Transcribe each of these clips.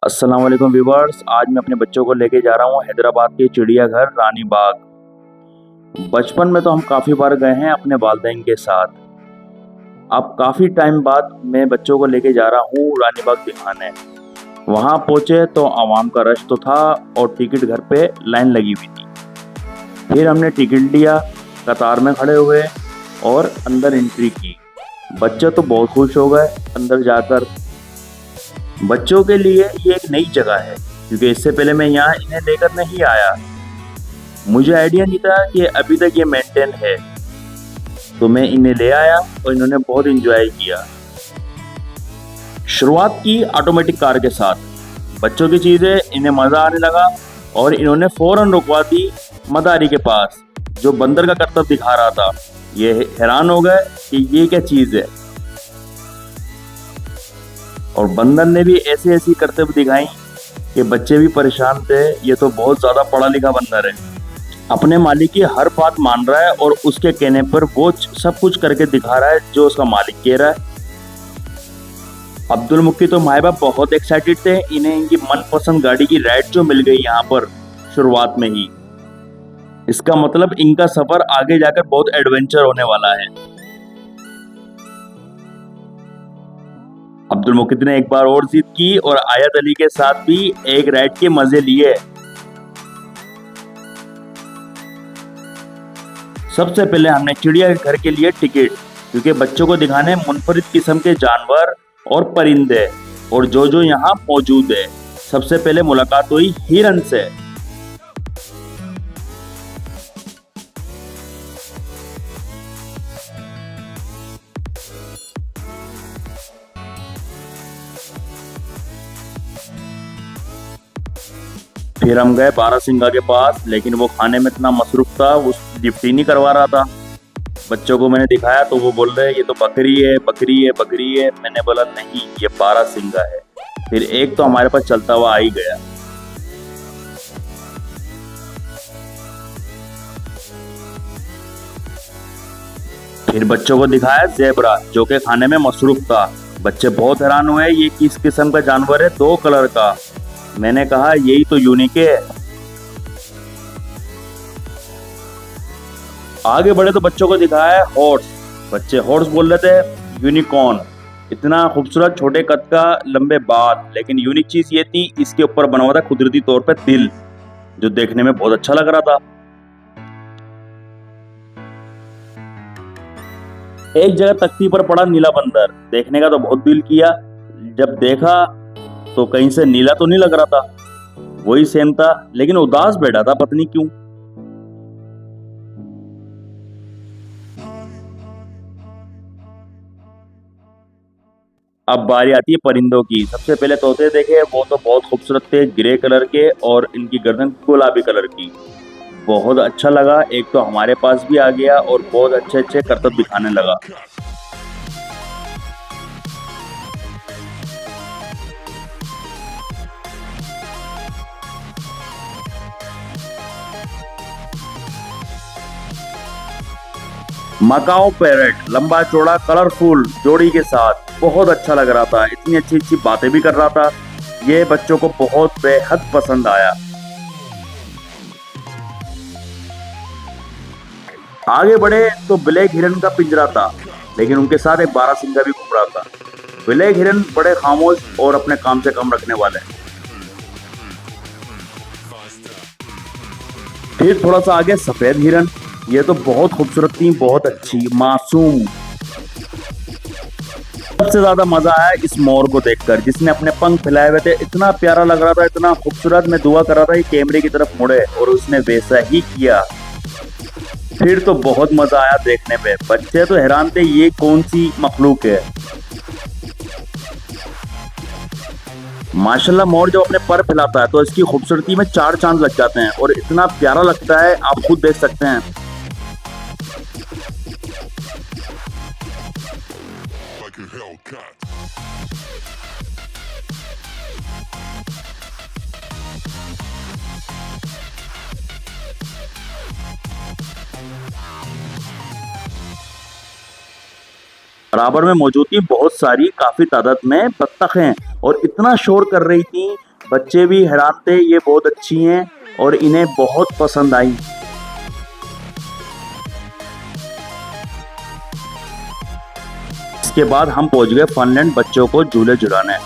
अस्सलाम वालेकुम व्यूवर्स। आज मैं अपने बच्चों को लेके जा रहा हूँ हैदराबाद के चिड़ियाघर रानी बाग। बचपन में तो हम काफ़ी बार गए हैं अपने वालिदैन के साथ। अब काफ़ी टाइम बाद मैं बच्चों को लेके जा रहा हूँ रानी बाग दिखाने। वहाँ पहुँचे तो आवाम का रश तो था और टिकट घर पे लाइन लगी हुई थी। फिर हमने टिकट लिया, कतार में खड़े हुए और अंदर एंट्री की। बच्चे तो बहुत खुश हो गए अंदर जाकर। बच्चों के लिए ये एक नई जगह है क्योंकि इससे पहले मैं यहाँ इन्हें लेकर नहीं आया। मुझे आइडिया नहीं था कि अभी तक ये मेंटेन है, तो मैं इन्हें ले आया और इन्होंने बहुत एंजॉय किया। शुरुआत की ऑटोमेटिक कार के साथ। बच्चों की चीज़ें इन्हें मज़ा आने लगा और इन्होंने फौरन रुकवा दी मदारी के पास, जो बंदर का करतब दिखा रहा था। ये हैरान हो गए कि ये क्या चीज़ है, और बंदर ने भी ऐसी ऐसी करतब दिखाई कि बच्चे भी परेशान थे। ये तो बहुत ज़्यादा पढ़ा लिखा बंदर है, अपने मालिक की हर बात मान रहा है और उसके कहने पर वो सब कुछ करके दिखा रहा है जो उसका मालिक कह रहा है। अब्दुल मुक्की तो माए बाप बहुत एक्साइटेड थे। इन्हें इनकी मनपसंद गाड़ी की राइड जो मिल गई यहाँ पर शुरुआत में ही। इसका मतलब इनका सफर आगे जाकर बहुत एडवेंचर होने वाला है। अब्दुल मुक्की ने एक बार और जिद की और आयत अली के साथ भी एक राइड के मजे लिए। सबसे पहले हमने चिड़ियाघर के लिए टिकट, क्योंकि बच्चों को दिखाने मुनफरिद किस्म के जानवर और परिंदे और जो यहाँ मौजूद है। सबसे पहले मुलाकात हुई हिरन से। फिर हम गए बारहसिंगा के पास, लेकिन वो खाने में इतना मसरूफ था वो लिफ्ट ही नहीं करवा रहा था। बच्चों को मैंने दिखाया तो वो बोल रहे ये तो बकरी है, बकरी है, बकरी है। मैंने बोला नहीं, ये बारहसिंगा है। फिर एक तो हमारे पास चलता हुआ आ ही गया। फिर बच्चों को दिखाया ज़ेबरा, जो कि खाने में मसरूफ था। बच्चे बहुत हैरान हुए, ये किस किस्म का जानवर है, 2 कलर का। मैंने कहा यही तो यूनिक है। आगे बढ़े तो बच्चों को दिखाया हॉर्स। बच्चे हॉर्स बोल रहे थे यूनिकॉर्न। इतना खूबसूरत छोटे कद का, लंबे बाल, लेकिन यूनिक चीज ये थी इसके ऊपर बना हुआ था कुदरती तौर पे दिल, जो देखने में बहुत अच्छा लग रहा था। एक जगह तख्ती पर पड़ा नीला बंदर, देखने का तो बहुत दिल किया। जब देखा तो कहीं से नीला तो नहीं लग रहा था, वही सेम था, लेकिन उदास बैठा था, पता नहीं क्यों। अब बारी आती है परिंदों की। सबसे पहले तोते देखे, वो तो बहुत खूबसूरत थे, ग्रे कलर के और इनकी गर्दन गुलाबी कलर की। बहुत अच्छा लगा। एक तो हमारे पास भी आ गया और बहुत अच्छे अच्छे करतब दिखाने लगा। मकाओ पैरट, लंबा चौड़ा कलरफुल जोड़ी के साथ, बहुत अच्छा लग रहा था। इतनी अच्छी अच्छी बातें भी कर रहा था। ये बच्चों को बहुत बेहद पसंद आया। आगे बढ़े तो ब्लैक हिरन का पिंजरा था, लेकिन उनके साथ एक बारहसिंगा भी घूम रहा था। ब्लैक हिरन बड़े खामोश और अपने काम से काम रखने वाले। फिर थोड़ा सा आगे सफेद हिरन। ये तो बहुत खूबसूरत थी, बहुत अच्छी, मासूम। सबसे ज्यादा मजा आया इस मोर को देखकर, जिसने अपने पंख फैलाए हुए थे। इतना प्यारा लग रहा था, इतना खूबसूरत। मैं दुआ कर रहा था कि कैमरे की तरफ मुड़े, और उसने वैसा ही किया। फिर तो बहुत मजा आया देखने में। बच्चे तो हैरान थे, ये कौन सी मखलूक है। माशाल्लाह, मोर जब अपने पर फैलाता है तो इसकी खूबसूरती में 4 चांद लग जाते हैं और इतना प्यारा लगता है, आप खुद देख सकते हैं। बराबर में मौजूद थी बहुत सारी, काफी तादाद में बत्तखें, और इतना शोर कर रही थी बच्चे भी हैरान थे, ये बहुत अच्छी हैं और इन्हें बहुत पसंद आई। इसके बाद हम पहुंच गए फनलैंड बच्चों को झूले झुलाने।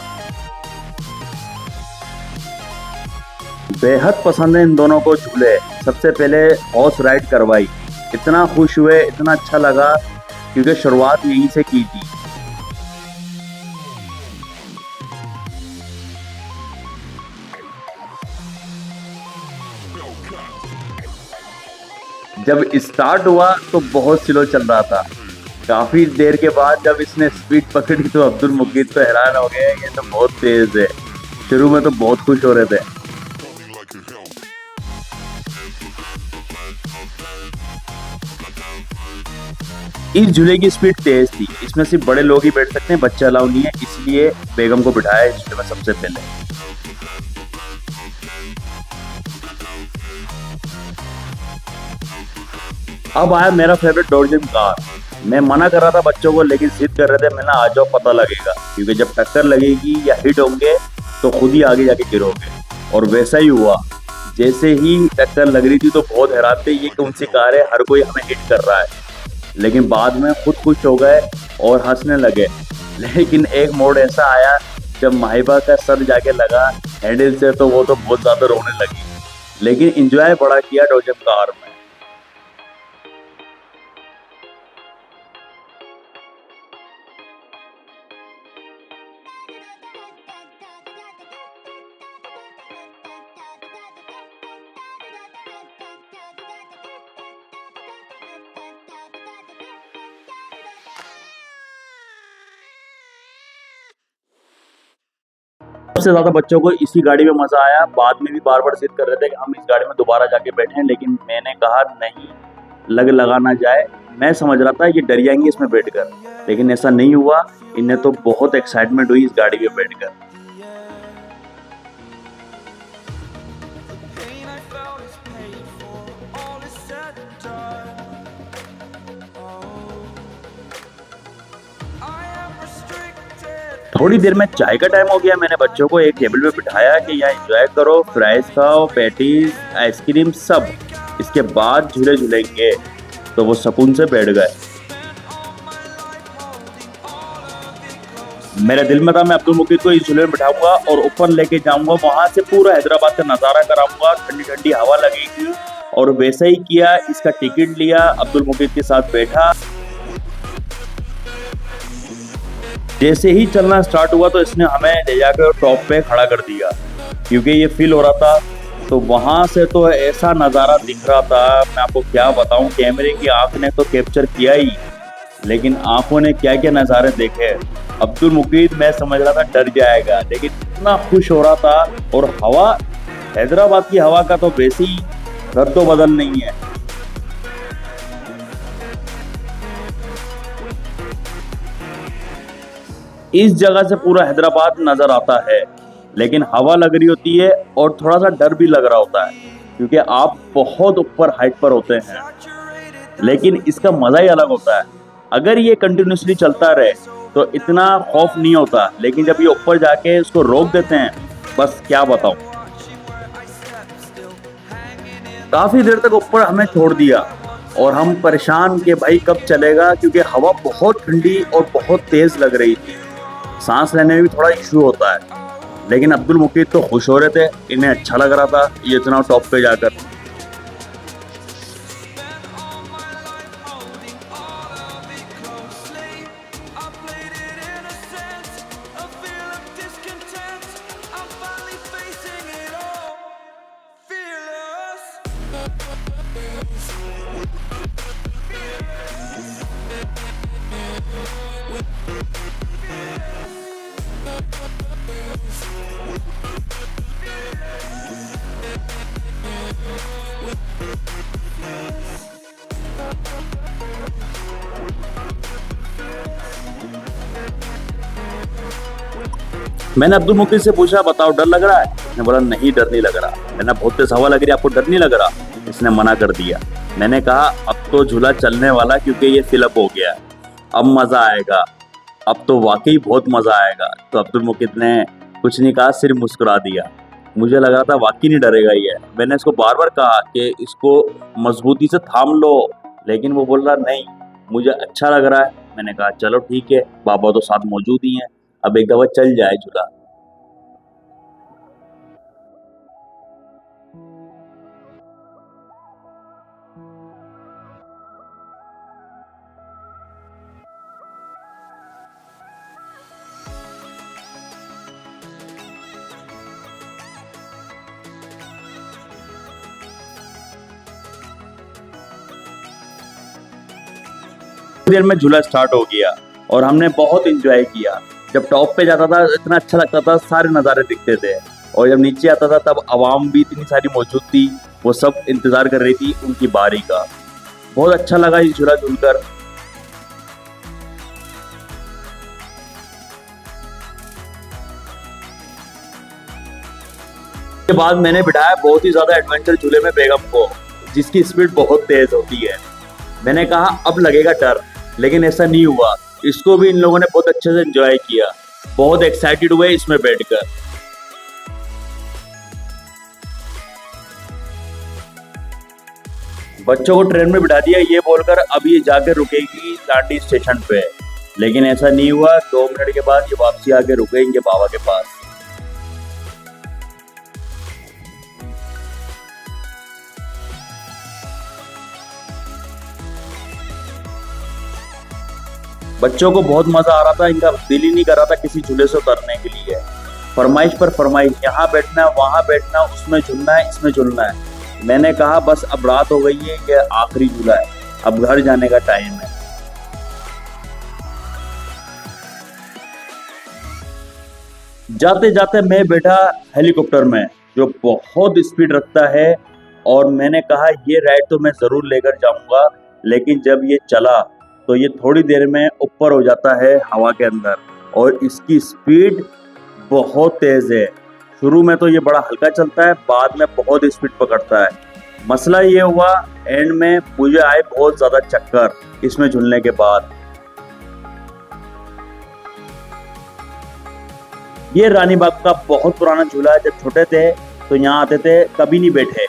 बेहद पसंद है इन दोनों को झूले। सबसे पहले हॉर्स राइड करवाई, इतना खुश हुए, इतना अच्छा लगा क्योंकि शुरुआत यहीं से की थी। जब स्टार्ट हुआ तो बहुत स्लो चल रहा था। काफी देर के बाद जब इसने स्पीड पकड़ी तो अब्दुल मुकीद तो हैरान हो गए, ये तो बहुत तेज है। शुरू में तो बहुत खुश हो रहे थे। इस झूले की स्पीड तेज थी, इसमें सिर्फ बड़े लोग ही बैठ सकते हैं, बच्चा अलाउ नहीं है, इसलिए बेगम को बिठाया इस झूले में सबसे पहले। अब आया मेरा फेवरेट डोरजिम कार। मैं मना कर रहा था बच्चों को, लेकिन जिद कर रहे थे, मैंने आ जाओ पता लगेगा, क्योंकि जब टक्कर लगेगी या हिट होंगे तो खुद ही आगे जाके गिरोगे। और वैसा ही हुआ, जैसे ही टक्कर लग रही थी तो बहुत हैरान थे, ये कौन सी कार है, हर कोई हमें हिट कर रहा है। लेकिन बाद में खुद खुश हो गए और हंसने लगे। लेकिन एक मोड़ ऐसा आया जब माहिबा का सर जाके लगा हैंडल से, तो वो तो बहुत ज्यादा रोने लगी। लेकिन एंजॉय बड़ा किया डोरजिम कार में। सबसे ज्यादा बच्चों को इसी गाड़ी में मजा आया। बाद में भी बार बार जिद कर रहे थे कि हम इस गाड़ी में दोबारा जाके बैठें, लेकिन मैंने कहा नहीं, लगा ना जाए। मैं समझ रहा था ये डर जाएंगे इसमें बैठकर, लेकिन ऐसा नहीं हुआ। इन्हें तो बहुत एक्साइटमेंट हुई इस गाड़ी में बैठकर। थोड़ी देर में चाय का टाइम हो गया। मैंने बच्चों को एक टेबल पे बिठाया कि यहाँ एंजॉय करो, फ्राइज खाओ, पैटीज, आइसक्रीम सब। इसके बाद झूले झूलेंगे। तो वो सुकून से बैठ गए। मेरे दिल में था मैं अब्दुल मुकीद को इस झूले में बिठाऊंगा और ऊपर लेके जाऊंगा, वहां से पूरा हैदराबाद का नजारा कराऊंगा, ठंडी ठंडी हवा लगेगी। और वैसा ही किया, इसका टिकट लिया, अब्दुल मुकीद के साथ बैठा। जैसे ही चलना स्टार्ट हुआ तो इसने हमें ले जाकर टॉप पे खड़ा कर दिया, क्योंकि ये फील हो रहा था। तो वहां से तो ऐसा नज़ारा दिख रहा था, मैं आपको क्या बताऊं। कैमरे की आंख ने तो कैप्चर किया ही, लेकिन आंखों ने क्या क्या नज़ारे देखे। अब्दुल मुकीद मैं समझ रहा था डर जाएगा, लेकिन इतना खुश हो रहा था। और हवा, हैदराबाद की हवा का तो वैसी रद्दो बदल नहीं है। इस जगह से पूरा हैदराबाद नजर आता है, लेकिन हवा लग रही होती है और थोड़ा सा डर भी लग रहा होता है, क्योंकि आप बहुत ऊपर हाइट पर होते हैं। लेकिन इसका मजा ही अलग होता है। अगर ये कंटिन्यूसली चलता रहे तो इतना खौफ नहीं होता, लेकिन जब ये ऊपर जाके इसको रोक देते हैं, बस क्या बताऊं। काफी देर तक ऊपर हमें छोड़ दिया और हम परेशान कि भाई कब चलेगा, क्योंकि हवा बहुत ठंडी और बहुत तेज लग रही थी। सांस लेने में भी थोड़ा इशू होता है। लेकिन अब्दुल मुकीद तो खुश हो रहे थे, इन्हें अच्छा लग रहा था ये इतना टॉप पे जाकर। मैंने अब्दुल मुकीद से पूछा, बताओ डर लग रहा है? उसने बोला नहीं, डर नहीं लग रहा। मैंने बहुत तेज हवा लग रही है, आपको डर नहीं लग रहा? इसने मना कर दिया। मैंने कहा अब तो झूला चलने वाला, क्योंकि ये फिलअप हो गया, अब मजा आएगा, अब तो वाकई बहुत मजा आएगा। तो अब्दुल मुकीद ने कुछ नहीं कहा, सिर्फ मुस्कुरा दिया। मुझे लगा था वाकई नहीं डरेगा ये। मैंने इसको बार बार कहा कि इसको मजबूती से थाम लो, लेकिन वो बोल रहा नहीं मुझे अच्छा लग रहा है। मैंने कहा चलो ठीक है, पापा तो साथ मौजूद ही हैं, अब एक दफा चल जाए झूला। देर में झूला स्टार्ट हो गया और हमने बहुत एंजॉय किया। जब टॉप पे जाता था इतना अच्छा लगता था, सारे नज़ारे दिखते थे, और जब नीचे आता था तब आवाम भी इतनी सारी मौजूद थी, वो सब इंतजार कर रही थी उनकी बारी का। बहुत अच्छा लगा ये झूला झूलकर। के बाद मैंने बिठाया बहुत ही ज्यादा एडवेंचर झूले में बेगम को, जिसकी स्पीड बहुत तेज होती है। मैंने कहा अब लगेगा डर, लेकिन ऐसा नहीं हुआ। इसको भी इन लोगों ने बहुत अच्छे से एंजॉय किया, बहुत एक्साइटेड हुए इसमें बैठकर। बच्चों को ट्रेन में बिठा दिया ये बोलकर अब ये जाकर रुकेगी लांडी स्टेशन पे, लेकिन ऐसा नहीं हुआ। 2 मिनट के बाद ये वापसी आके रुकेंगे बाबा के पास। बच्चों को बहुत मजा आ रहा था, इनका दिल ही नहीं कर रहा था किसी झूले से उतरने के लिए। फरमाइश पर फरमाइश, यहाँ बैठना है वहां बैठना, उसमें झूलना है इसमें झूलना है। मैंने कहा बस अब रात हो गई है, ये आखिरी झूला है, अब घर जाने का टाइम है। जाते जाते मैं बैठा हेलीकॉप्टर में, जो बहुत स्पीड रखता है, और मैंने कहा ये राइड तो मैं जरूर लेकर जाऊंगा, लेकिन जब ये चला तो ये थोड़ी देर में ऊपर हो जाता है हवा के अंदर, और इसकी स्पीड बहुत तेज है। शुरू में तो ये बड़ा हल्का चलता है, बाद में बहुत स्पीड पकड़ता है। मसला ये हुआ एंड में मुझे आए बहुत ज्यादा चक्कर इसमें झूलने के बाद। ये रानी बाग का बहुत पुराना झूला है। जब छोटे थे तो यहाँ आते थे, कभी नहीं बैठे,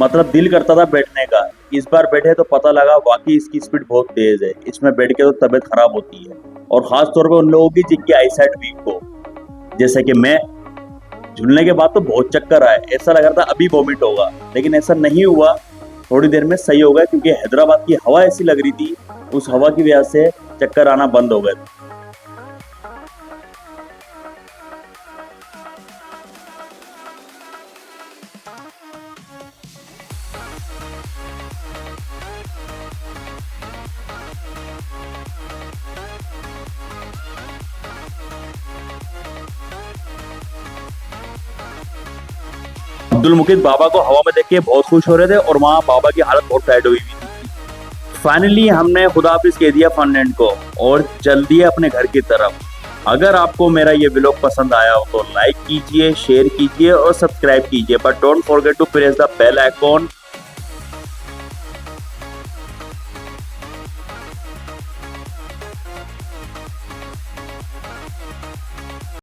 मतलब दिल करता था बैठने का। इस बार बैठे तो पता लगा वाकई इसकी स्पीड बहुत तेज है, इसमें बैठ के तो तबीयत खराब होती है, और खास तौर पे उन लोगों की जिनकी आईसाइट वीक हो, जैसे कि मैं। झूलने के बाद तो बहुत चक्कर आए, ऐसा लग रहा था अभी वॉमिट होगा, लेकिन ऐसा नहीं हुआ। थोड़ी देर में सही हो गया, क्योंकि हैदराबाद की हवा ऐसी लग रही थी, उस हवा की वजह से चक्कर आना बंद हो गए। अब्दुल मुकीद बाबा को हवा में देख के बहुत खुश हो रहे थे, और वहाँ बाबा की हालत बहुत टाइट हुई थी। फाइनली हमने खुदा हाफिज कह दिया फनलैंड को और चल दिए अपने घर की तरफ। अगर आपको मेरा ये व्लॉग पसंद आया हो तो लाइक कीजिए, शेयर कीजिए और सब्सक्राइब कीजिए, but don't forget to press the bell icon